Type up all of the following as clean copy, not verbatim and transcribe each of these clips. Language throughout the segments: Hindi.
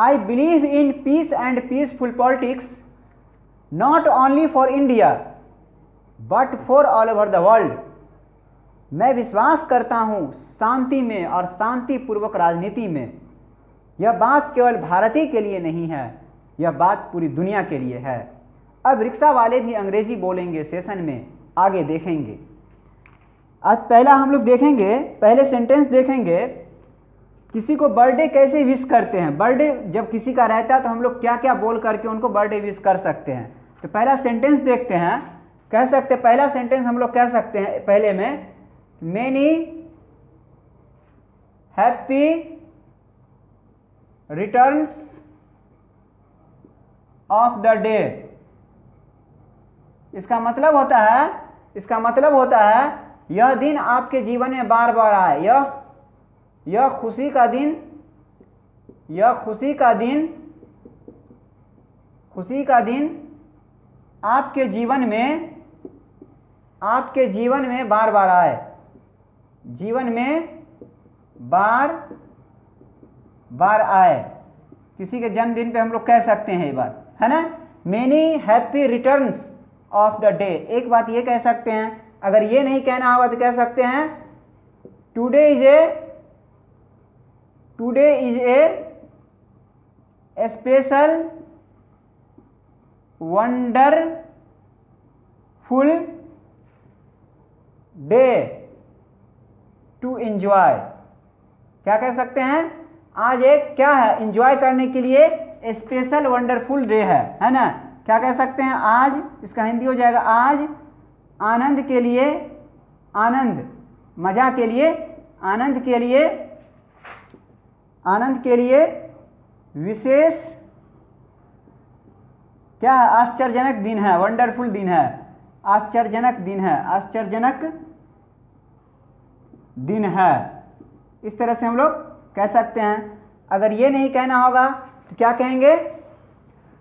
I believe in peace and peaceful politics not only for India but for all over the world. मैं विश्वास करता हूँ शांति में और शांतिपूर्वक राजनीति में। यह बात केवल भारत ही के लिए नहीं है, यह बात पूरी दुनिया के लिए है। अब रिक्शा वाले भी अंग्रेजी बोलेंगे सेशन में, आगे देखेंगे। आज पहला हम लोग देखेंगे, पहले सेंटेंस देखेंगे, किसी को बर्थडे कैसे विश करते हैं। बर्थडे जब किसी का रहता है तो हम लोग क्या क्या बोल करके उनको बर्थडे विश कर सकते हैं। तो पहला सेंटेंस देखते हैं। कह सकते हैं, पहला सेंटेंस हम लोग कह सकते हैं पहले में, many happy returns of the day. इसका मतलब होता है यह दिन आपके जीवन में बार बार आए। यह खुशी का दिन आपके जीवन में बार बार आए। जीवन में बार बार आए। किसी के जन्मदिन पे हम लोग कह सकते हैं ये बात, है ना। Many happy returns of the day. एक बात ये कह सकते हैं, अगर ये नहीं कहना होगा तो कह सकते हैं today is a special wonderful day to enjoy. क्या कह सकते हैं, आज एक क्या है, एंजॉय करने के लिए स्पेशल वंडरफुल डे है ना। क्या कह सकते हैं, आज, इसका हिंदी हो जाएगा आज आनंद के लिए, मजा के लिए, आनंद के लिए विशेष क्या है, आश्चर्यजनक दिन है, वंडरफुल दिन है, आश्चर्यजनक दिन है। इस तरह से हम लोग कह सकते हैं। अगर ये नहीं कहना होगा तो क्या कहेंगे,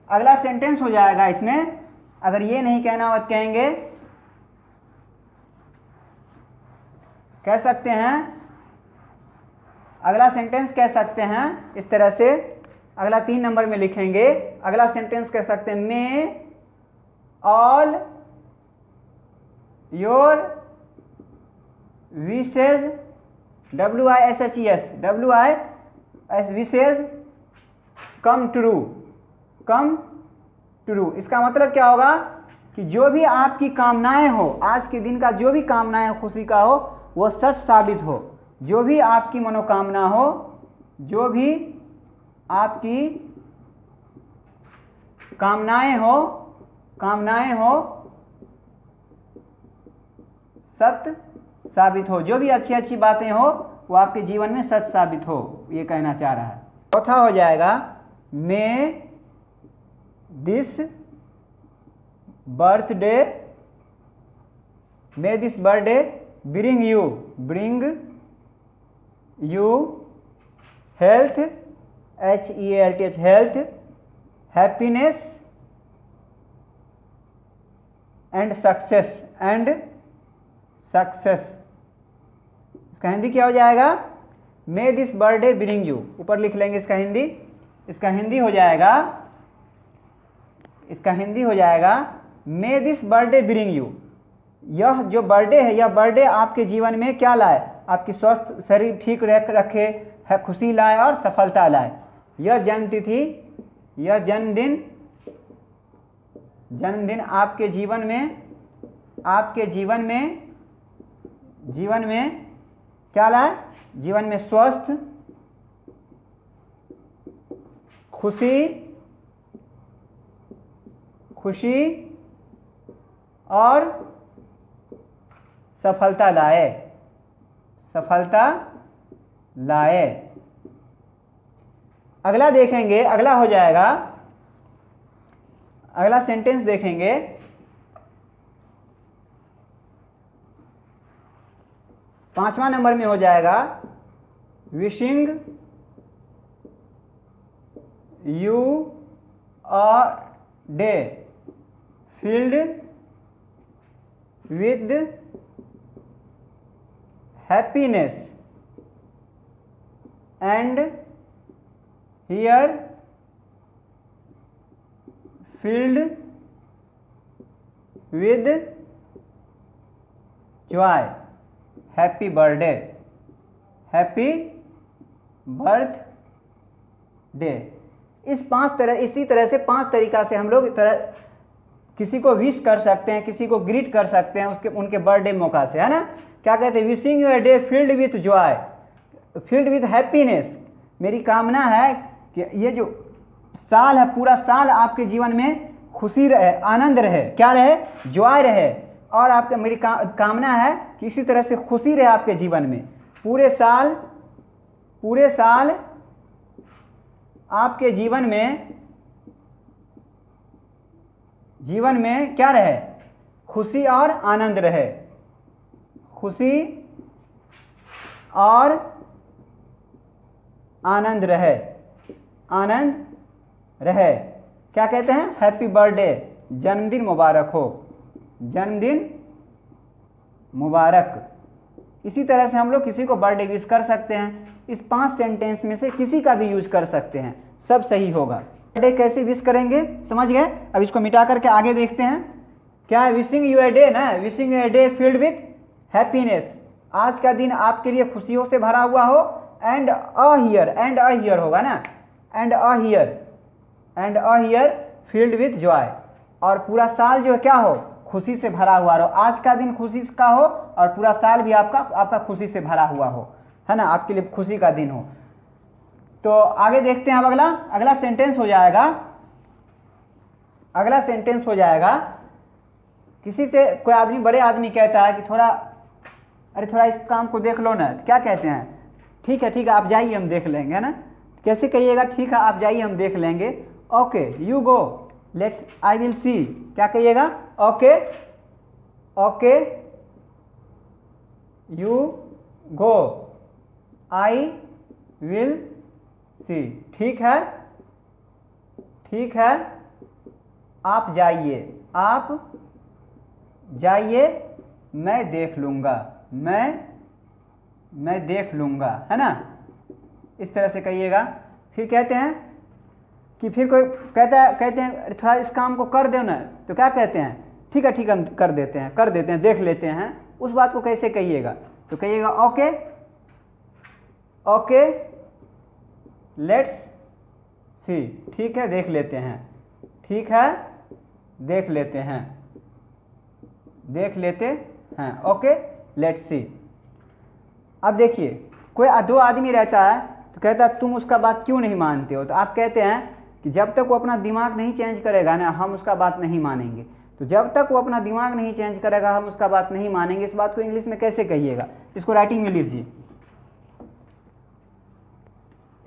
अगला सेंटेंस हो जाएगा इसमें। अगर ये नहीं कहना होगा तो कहेंगे, कह सकते हैं, अगला सेंटेंस कह सकते हैं इस तरह से। अगला 3 नंबर में लिखेंगे। अगला सेंटेंस कह सकते हैं, may all your wishes, wishes come true. इसका मतलब क्या होगा कि जो भी आपकी कामनाएं हो, आज के दिन का जो भी कामनाएं खुशी का हो, वो सच साबित हो। जो भी आपकी मनोकामना हो, जो भी आपकी कामनाएं हो सत्य साबित हो। जो भी अच्छी अच्छी बातें हो वो आपके जीवन में सच साबित हो, ये कहना चाह रहा है। चौथा हो जाएगा, may this birthday bring you health, HEALTH, health, happiness and success, इसका हिंदी क्या हो जाएगा, may this birthday bring you. ऊपर लिख लेंगे इसका हिंदी। इसका हिंदी हो जाएगा may this birthday bring you. यह जो बर्थडे है, यह बर्थडे आपके जीवन में क्या लाए, आपकी स्वस्थ शरीर ठीक रखे, है, खुशी लाए और सफलता लाए। यह जन्मतिथि, यह जन्मदिन आपके जीवन में क्या लाए, जीवन में स्वस्थ, खुशी और सफलता लाए। अगला देखेंगे, अगला हो जाएगा, अगला सेंटेंस देखेंगे। 5वां नंबर में हो जाएगा, wishing you a day filled with happiness and here filled with joy, happy birthday, happy birthday. इसी तरह से 5 तरीका से हम लोग किसी को विश कर सकते हैं, किसी को ग्रीट कर सकते हैं उनके बर्थडे मौका से, है ना। क्या कहते हैं, wishing U a day filled with Joy, filled with happiness. मेरी कामना है कि ये जो साल है, पूरा साल आपके जीवन में खुशी रहे, आनंद रहे, क्या रहे, जॉय रहे। और आपके मेरी कामना है कि इसी तरह से खुशी रहे आपके जीवन में, पूरे साल आपके जीवन में क्या रहे, खुशी और आनंद रहे, खुशी और आनंद रहे, आनंद रहे। क्या कहते हैं, हैप्पी बर्थडे, जन्मदिन मुबारक हो, जन्मदिन मुबारक। इसी तरह से हम लोग किसी को बर्थडे विश कर सकते हैं। इस 5 सेंटेंस में से किसी का भी यूज कर सकते हैं, सब सही होगा। बर्थडे कैसे विश करेंगे समझ गए। अब इसको मिटा करके आगे देखते हैं। क्या है, विशिंग यू ए डे ना, wishing U a day filled with happiness. आज का दिन आपके लिए खुशियों से भरा हुआ हो। एंड अ हियर होगा ना, and a here filled with Joy. और पूरा साल जो है क्या हो, खुशी से भरा हुआ रहो। आज का दिन खुशी का हो और पूरा साल भी आपका खुशी से भरा हुआ हो, है ना, आपके लिए खुशी का दिन हो। तो आगे देखते हैं। अब अगला सेंटेंस हो जाएगा, अगला सेंटेंस हो जाएगा, किसी से कोई आदमी, बड़े आदमी कहता है कि थोड़ा इस काम को देख लो ना। क्या कहते हैं, ठीक है आप जाइए हम देख लेंगे, है ना। कैसे कहिएगा, ठीक है आप जाइए हम देख लेंगे। Okay you go let I will see. क्या कहिएगा, okay you go I will see. ठीक है आप जाइए मैं देख लूँगा, मैं देख लूँगा, है ना। इस तरह से कहिएगा। फिर कहते हैं कि फिर कोई कहते हैं थोड़ा इस काम को कर दो ना। तो क्या कहते हैं, ठीक है हम कर देते हैं, देख लेते हैं। उस बात को कैसे कहिएगा, तो कहिएगा ओके लेट्स सी। ठीक है देख लेते हैं, ओके लेट्स सी। अब देखिए, कोई 2 आदमी रहता है तो कहता है तुम उसका बात क्यों नहीं मानते हो। तो आप कहते हैं कि जब तक वो अपना दिमाग नहीं चेंज करेगा ना, हम उसका बात नहीं मानेंगे। तो जब तक वो अपना दिमाग नहीं चेंज करेगा, हम उसका बात नहीं मानेंगे। इस बात को इंग्लिश में कैसे कहिएगा, इसको राइटिंग में लीजिए।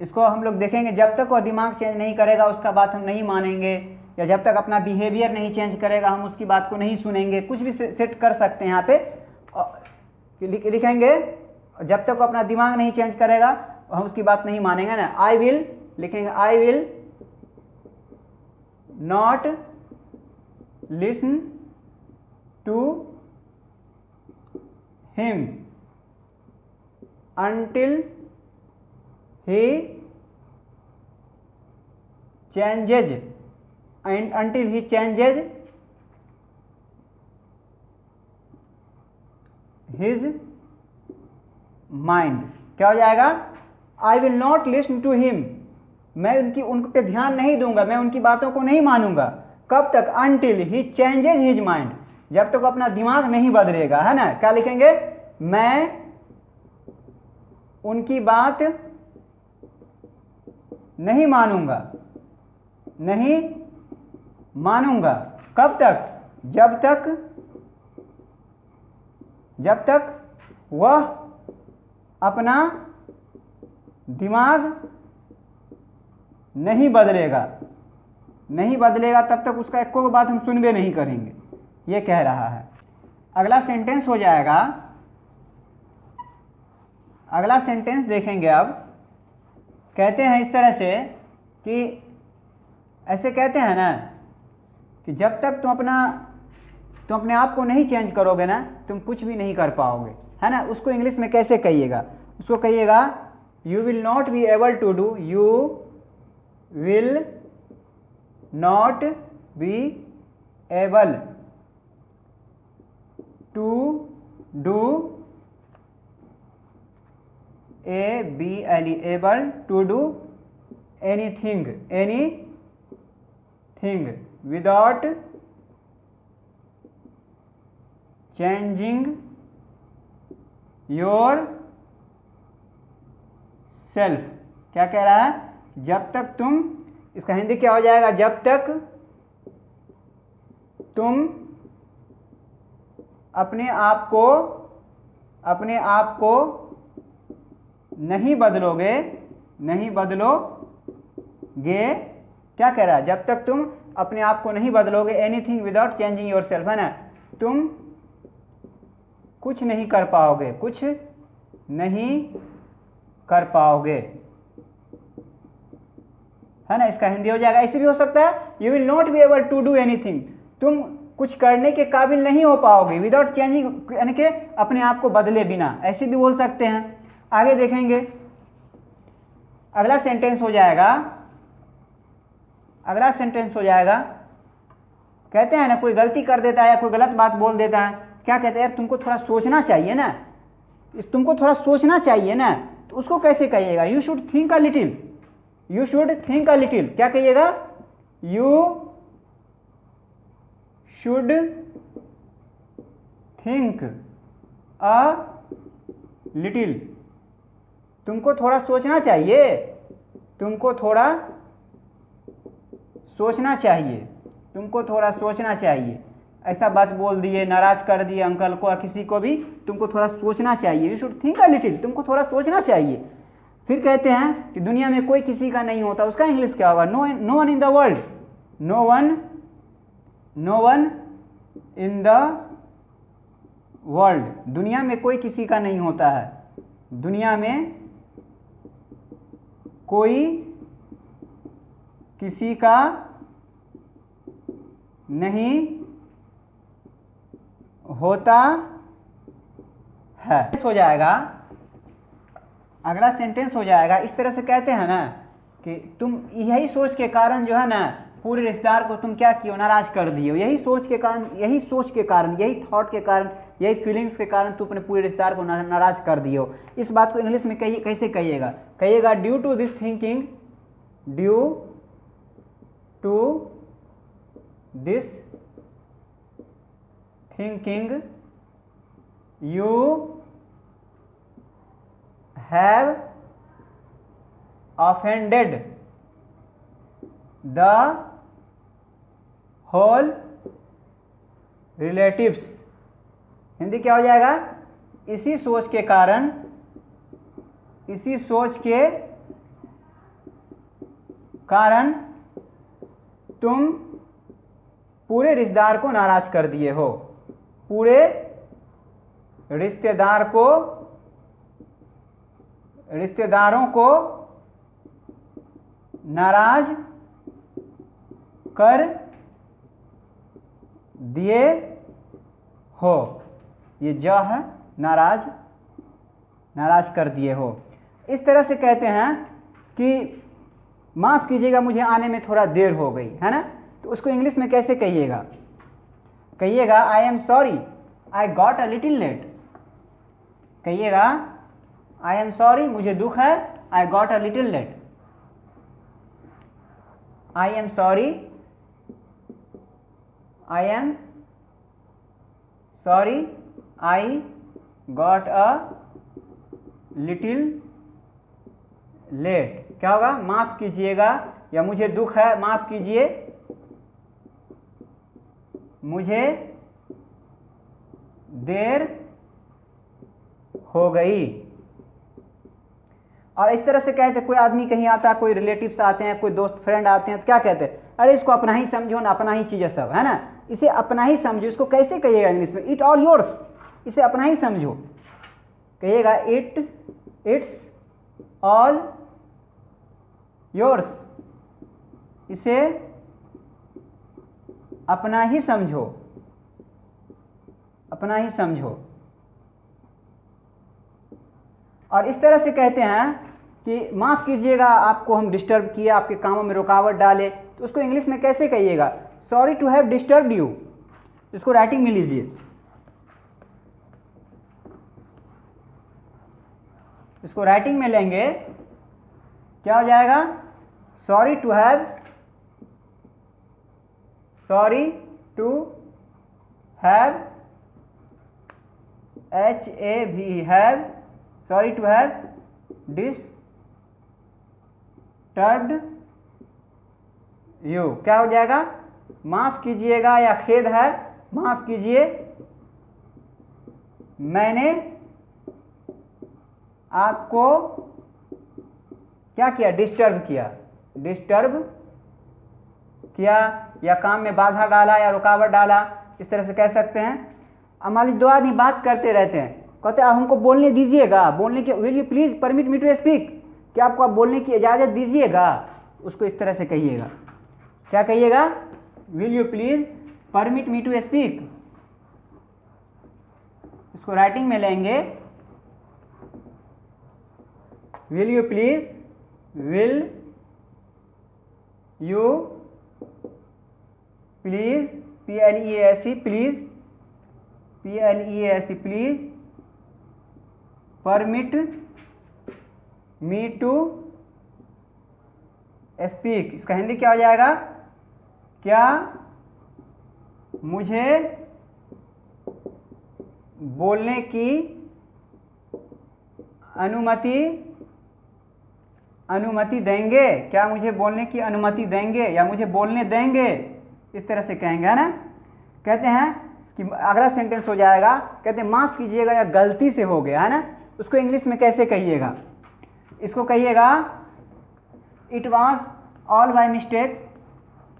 इसको हम लोग देखेंगे, जब तक वो दिमाग चेंज नहीं करेगा उसका बात हम नहीं मानेंगे, या जब तक अपना बिहेवियर नहीं चेंज करेगा हम उसकी बात को नहीं सुनेंगे। कुछ भी सेट कर सकते हैं यहाँ पे। लिखेंगे जब तक वो अपना दिमाग नहीं चेंज करेगा हम उसकी बात नहीं मानेंगे ना। आई विल लिखेंगे, I will not listen to him until he changes his mind। क्या हो जाएगा, I will not listen to him, मैं उन पे ध्यान नहीं दूंगा, मैं उनकी बातों को नहीं मानूंगा। कब तक, until he changes his mind, जब तक अपना दिमाग नहीं बदलेगा, है ना। क्या लिखेंगे, मैं उनकी बात नहीं मानूंगा। कब तक, जब तक वह अपना दिमाग नहीं बदलेगा तब तक उसका एको बात हम सुनबे नहीं करेंगे, ये कह रहा है। अगला सेंटेंस हो जाएगा, अगला सेंटेंस देखेंगे। अब कहते हैं इस तरह से कि ऐसे कहते हैं ना कि जब तक तुम अपने आप को नहीं चेंज करोगे ना, तुम कुछ भी नहीं कर पाओगे, है ना। उसको इंग्लिश में कैसे कहिएगा, उसको कहिएगा you will not be able to do, you will not be able to do ABLE able to do anything without changing yourself. क्या कह रहा है? जब तक तुम, इसका हिंदी क्या हो जाएगा? जब तक तुम अपने आप को नहीं बदलोगे। क्या कह रहा है? जब तक तुम अपने आप को नहीं बदलोगे, anything without changing yourself, है ना, तुम कुछ नहीं कर पाओगे, है ना। इसका हिंदी हो जाएगा, ऐसे भी हो सकता है, you will not be able to do anything, तुम कुछ करने के काबिल नहीं हो पाओगे, विदाउट चेंजिंग यानी कि अपने आप को बदले बिना, ऐसे भी बोल सकते हैं। आगे देखेंगे, अगला सेंटेंस हो जाएगा, कहते हैं ना, कोई गलती कर देता है या कोई गलत बात बोल देता है, क्या कहते हैं? यार तुमको थोड़ा सोचना चाहिए ना, तो उसको कैसे कहिएगा? You should think a little. क्या कहिएगा? You should think a little. तुमको थोड़ा सोचना चाहिए। ऐसा बात बोल दिए, नाराज कर दिए अंकल को या किसी को भी, तुमको थोड़ा सोचना चाहिए। You should think a little, तुमको थोड़ा सोचना चाहिए। फिर कहते हैं कि दुनिया में कोई किसी का नहीं होता, उसका इंग्लिश क्या होगा? No one in the world दुनिया में कोई किसी का नहीं होता है। दुनिया में कोई किसी का नहीं होता है। हो जाएगा, अगला सेंटेंस हो जाएगा, इस तरह से कहते हैं ना कि तुम यही सोच के कारण जो है ना, पूरे रिश्तेदार को तुम क्या किए? नाराज कर दिए हो। यही सोच के कारण, यही थॉट के कारण, यही फीलिंग्स के कारण तू अपने पूरे रिश्तेदार को नाराज कर दिए हो। इस बात को इंग्लिश में कैसे कहिएगा? Due to this thinking you have offended the whole relatives। Hindi क्या हो जाएगा? इसी सोच के कारण तुम पूरे रिश्तेदार को नाराज कर दिए हो। पूरे रिश्तेदारों को नाराज कर दिए हो। ये ज है, नाराज कर दिए हो। इस तरह से कहते हैं कि माफ़ कीजिएगा, मुझे आने में थोड़ा देर हो गई, है ना। तो उसको इंग्लिश में कैसे कहिएगा? I am sorry, I got a little late. कहिएगा, आई एम सॉरी, मुझे दुख है, I got a little late. I am sorry, I got a little late। क्या होगा? माफ़ कीजिएगा, या मुझे दुख है, माफ़ कीजिए, मुझे देर हो गई। और इस तरह से कहते, कोई आदमी कहीं आता है, कोई रिलेटिव्स आते हैं, कोई दोस्त फ्रेंड आते हैं, तो क्या कहते हैं? अरे इसको अपना ही समझो ना, अपना ही चीज़ है सब, है ना, इसे अपना ही समझो। इसको कैसे कहिएगा इंग्लिश में? इट ऑल योर्स, इसे अपना ही समझो। कहिएगा इट्स ऑल योर्स, इसे अपना ही समझो, अपना ही समझो। और इस तरह से कहते हैं कि माफ़ कीजिएगा, आपको हम डिस्टर्ब किए, आपके कामों में रुकावट डाले, तो उसको इंग्लिश में कैसे कहिएगा? Sorry to have disturbed you, इसको राइटिंग में लीजिए। इसको राइटिंग में लेंगे, क्या हो जाएगा? Sorry to have, sorry to have, HAV, sorry to have disturbed you. क्या हो जाएगा? माफ कीजिएगा या खेद है, माफ कीजिए मैंने आपको क्या किया? डिस्टर्ब किया, डिस्टर्ब किया या काम में बाधा डाला या रुकावट डाला, इस तरह से कह सकते हैं। अब मान लीजिए दो आदमी बात करते रहते हैं, कहते हैं आप हमको बोलने दीजिएगा, बोलने के, will you please permit me to speak, क्या आपको आप बोलने की इजाज़त दीजिएगा, उसको इस तरह से कहिएगा। क्या कहिएगा? Will you please permit me to speak. इसको राइटिंग में लेंगे, will you please, will you please, PLEASE, please, PLEASE, please permit me to speak. इसका हिंदी क्या हो जाएगा? क्या मुझे बोलने की अनुमति देंगे, क्या मुझे बोलने की अनुमति देंगे या मुझे बोलने देंगे, इस तरह से कहेंगे, है ना। कहते हैं कि अगला सेंटेंस हो जाएगा, कहते हैं माफ़ कीजिएगा या गलती से हो गया, है ना। उसको इंग्लिश में कैसे कहिएगा? इसको कहिएगा it was all by mistake,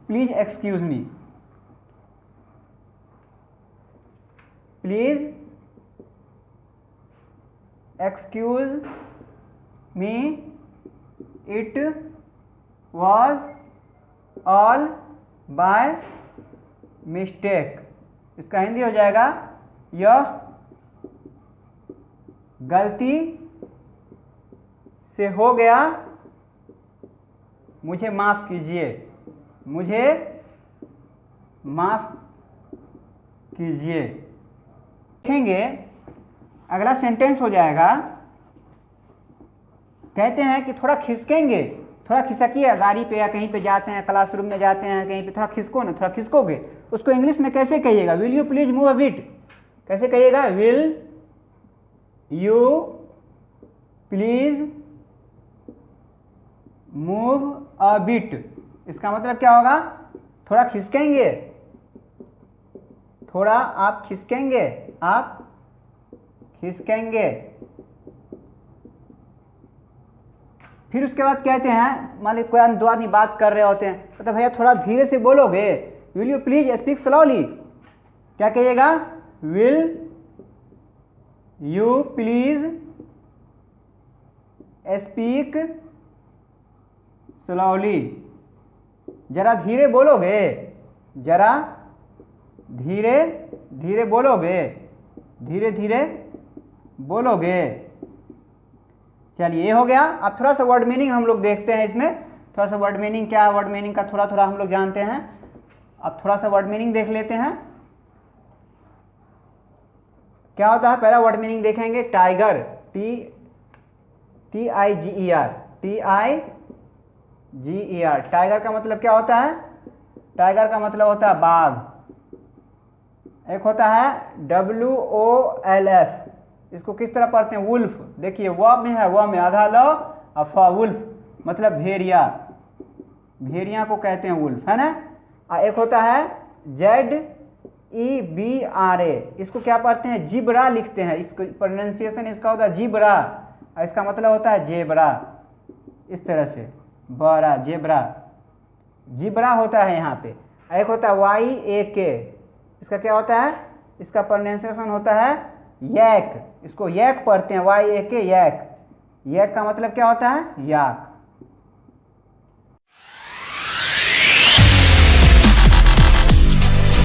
please excuse me, please excuse me, it was all by mistake. इसका हिंदी हो जाएगा यह गलती से हो गया, मुझे माफ़ कीजिए, मुझे माफ़ कीजिए। देखेंगे अगला सेंटेंस हो जाएगा, कहते हैं कि थोड़ा खिसकेंगे, थोड़ा खिसकिए, गाड़ी पे या कहीं पे जाते हैं, क्लासरूम में जाते हैं, कहीं पे थोड़ा खिसको ना, थोड़ा खिसकोगे, उसको इंग्लिश में कैसे कहिएगा? Will you please move a bit, कैसे कहिएगा? Will you please move a bit. इसका मतलब क्या होगा? थोड़ा खिसकेंगे, थोड़ा आप खिसकेंगे, आप खिसकेंगे। फिर उसके बाद कहते हैं, मान लीजिए कोई दो आदमी बात कर रहे होते हैं, तो भैया थोड़ा धीरे से बोलोगे, will you please speak slowly, क्या कहिएगा? Will you please speak slowly. जरा धीरे बोलोगे, जरा धीरे धीरे बोलोगे, धीरे धीरे बोलोगे। चलिए ये हो गया। अब थोड़ा सा वर्ड मीनिंग हम लोग देखते हैं, इसमें थोड़ा सा वर्ड मीनिंग क्या है, वर्ड मीनिंग का थोड़ा थोड़ा हम लोग जानते हैं। अब थोड़ा सा वर्ड मीनिंग देख लेते हैं क्या होता है। पहला वर्ड मीनिंग देखेंगे, टाइगर, TIGER, TIGER। टाइगर का मतलब क्या होता है? टाइगर का मतलब होता है बाघ। एक होता है WOLF, इसको किस तरह पढ़ते हैं? वुल्फ। देखिए व में है, व में आधा ल, अफा, वुल्फ मतलब भेड़िया, भेड़िया को कहते हैं वुल्फ, है ना। एक होता है ZEBRA, इसको क्या पढ़ते हैं? जिब्रा लिखते हैं, इसको प्रोनाउंसिएशन इसका होता है जिब्रा, इसका मतलब होता है जेबरा, इस तरह से बड़ा जेबरा, जिब्रा होता है यहाँ पे। एक होता है YAK, इसका क्या होता है? इसका प्रोनाउंसिएशन होता है यैक, इसको यैक पढ़ते हैं, YAK, यैक। यैक का मतलब क्या होता है? याक।